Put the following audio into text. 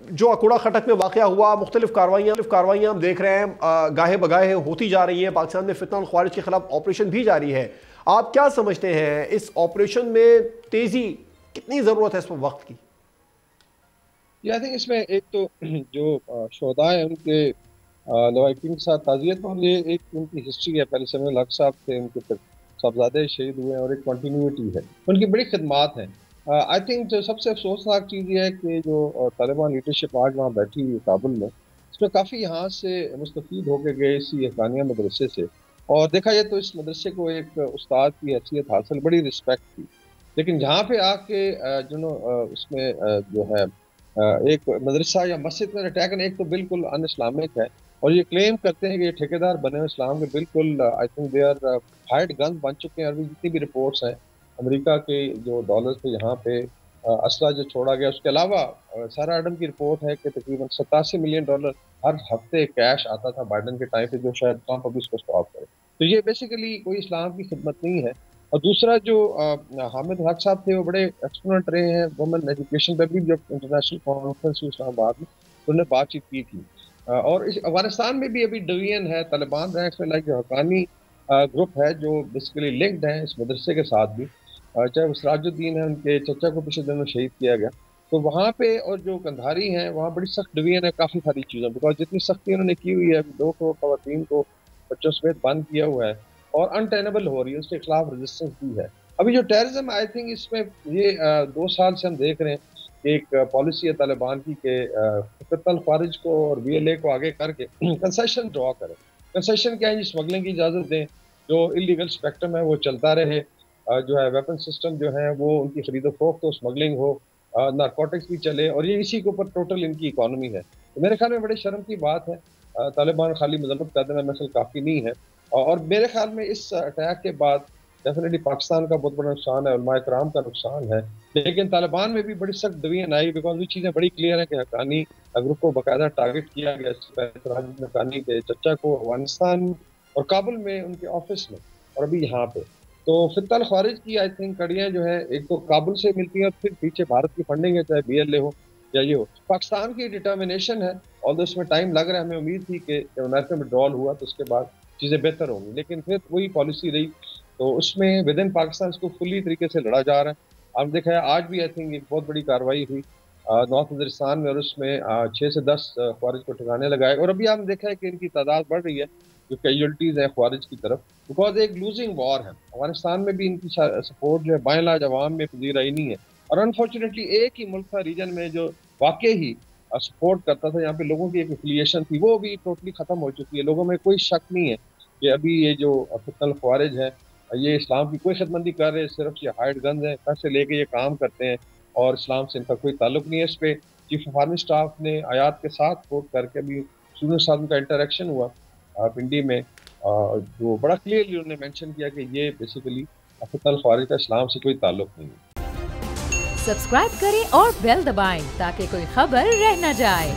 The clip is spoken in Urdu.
جو اکوڑا خٹک میں واقعہ ہوا، مختلف کاروائیاں ہم دیکھ رہے ہیں گاہے بگاہے ہوتی جا رہی ہیں، پاکستان میں فتنہ الخوارج کے خلاف آپریشن بھی جاری ہے. آپ کیا سمجھتے ہیں اس آپریشن میں تیزی کتنی ضرورت ہے اس وقت کی؟ آئی تھنک اس میں ایک تو جو شہداء ہیں ان کے لواحقین کے ساتھ تعزیت، اور یہ ایک ان کی ہسٹری ہے. پہلے سمیع الحق صاحب تھے، ان کے صاحبزادے شہید ہوئے ہیں، اور ایک کنٹینیوٹی ہے، ان کی بڑی خدمات ہیں. آئی تھنک جو سب سے افسوسناک چیز یہ ہے کہ جو طالبان لیڈرشپ آج وہاں بیٹھی ہوئی کابل میں، اس میں کافی یہاں سے مستفید ہو کے گئے اسی حقانیہ مدرسے سے. اور دیکھا جائے تو اس مدرسے کو ایک استاد کی حیثیت حاصل، بڑی رسپیکٹ تھی. لیکن جہاں پہ آ کے اس میں جو ہے ایک مدرسہ یا مسجد میں اٹیک، ایک تو بالکل ان اسلامک ہے، اور یہ کلیم کرتے ہیں کہ یہ ٹھیکیدار بنے ہوئے اسلام کے، بالکل I think they are hired gun بن چکے ہیں. ابھی جتنی بھی رپورٹس ہیں امریکہ کے جو ڈالر تھے یہاں پہ اسلحہ جو چھوڑا گیا، اس کے علاوہ سارا ایڈم کی رپورٹ ہے کہ تقریباً $87 ملین ہر ہفتے کیش آتا تھا بائیڈن کے ٹائم پہ، جو شاید ٹرمپ ابھی اس کو اسٹاپ کرے. تو یہ بیسیکلی کوئی اسلام کی خدمت نہیں ہے. اور دوسرا جو حامد حق صاحب تھے، وہ بڑے ایکسپوننٹ رہے ہیں وومن ایجوکیشن پہ بھی، جب انٹرنیشنل کانفرنس اسلام آباد میں انہوں نے بات چیت کی تھی. اور اس افغانستان میں بھی ابھی ڈویژن ہے، طالبان رینکس میں لائک جو حقانی گروپ ہے جو بیسیکلی لنکڈ ہیں اس مدرسے کے ساتھ بھی، چاہے وہ سراج الدین ہے، ان کے چچا کو پچھلے دنوں شہید کیا گیا. تو وہاں پہ اور جو کندھاری ہیں وہاں بڑی سخت ڈویژن ہے کافی ساری چیزوں، بیکاز جتنی سختی انہوں نے کی ہوئی ہے، 2 کروڑ خواتین کو بچوں سمیت بند کیا ہوا ہے اور انٹینبل ہو رہی ہے، اس کے خلاف ریزسٹنس بھی ہے. ابھی جو ٹیررزم آئی تھنک اس میں یہ 2 سال سے ہم دیکھ رہے ہیں کہ ایک پالیسی ہے طالبان کی کہ فتنہ الخوارج کو اور BLA کو آگے کر کے کنسیشن ڈرا کریں. کنسیشن کیا ہے؟ اسمگلنگ کی اجازت دیں، جو انلیگل اسپیکٹرم ہے وہ چلتا رہے، جو ہے ویپن سسٹم جو ہے وہ ان کی خرید و فروخت ہو، اسمگلنگ ہو، نارکوٹکس بھی چلے، اور یہ اسی کے اوپر ٹوٹل ان کی اکانومی ہے. تو میرے خیال میں بڑے شرم کی بات ہے. طالبان خالی مذمت کر دینا مثل کافی نہیں ہے. اور میرے خیال میں اس اٹیک کے بعد ڈیفینیٹلی پاکستان کا بہت بڑا نقصان ہے، علماء کرام کا نقصان ہے، لیکن طالبان میں بھی بڑی سخت ڈویژن آئی، بیکاز یہ چیزیں بڑی کلیئر ہیں کہ حقانی گروپ کو باقاعدہ ٹارگٹ کیا گیا، حقانی کے چچا کو افغانستان اور کابل میں ان کے آفس میں، اور ابھی یہاں پہ. تو فتنہ الخوارج کی آئی تھنک کڑیاں جو ہیں ایک تو کابل سے ملتی ہیں، اور پھر پیچھے بھارت کی فنڈنگ ہے، چاہے BLA ہو یا یہ ہو. پاکستان کی ڈٹرمنیشن ہے، اور اس میں ٹائم لگ رہا ہے. ہمیں امید تھی کہ جب امریکہ میں ڈرال ہوا تو اس کے بعد چیزیں بہتر ہوں گی، لیکن پھر وہی پالیسی رہی. تو اس میں ود ان پاکستان اس کو فلی طریقے سے لڑا جا رہا ہے. آپ دیکھا ہے آج بھی آئی تھنک ایک بہت بڑی کارروائی ہوئی نارتھ وزیرستان میں، اور اس میں 6 سے 10 خوارج کو ٹھکانے لگائے. اور ابھی آپ نے دیکھا ہے کہ ان کی تعداد بڑھ رہی ہے جو کیجولٹیز ہیں خوارج کی طرف، بیکاز ایک لوزنگ وار ہے. افغانستان میں بھی ان کی سپورٹ جو ہے بائیں لاج عوام میں پذیرائی نہیں ہے، اور انفارچونیٹلی ایک ہی ملک تھا ریجن میں جو واقعی ہی سپورٹ کرتا تھا، یہاں پہ لوگوں کی ایک افیلیشن تھی، وہ بھی ٹوٹلی ختم ہو چکی ہے. لوگوں میں کوئی شک نہیں ہے کہ ابھی یہ جو فتنہ الخوارج ہے یہ اسلام کی کوئی خدمت نہیں کر رہے، صرف یہ ہائیڈ گنز ہیں، گھر سے لے کے یہ کام کرتے ہیں، اور اسلام سے ان کا کوئی تعلق نہیں ہے. اس پہ چیف آف آرمی اسٹاف نے آیات کے ساتھ کوٹ کر کے ابھی اسٹوڈنٹ صاحب کا انٹریکشن ہوا پنڈی میں، جو بڑا کلیئرلی انہوں نے مینشن کیا کہ یہ بیسیکلی فتنہ الخوارج کا اسلام سے کوئی تعلق نہیں ہے. سبسکرائب کریں اور بیل دبائیں تاکہ کوئی خبر رہ نہ جائے.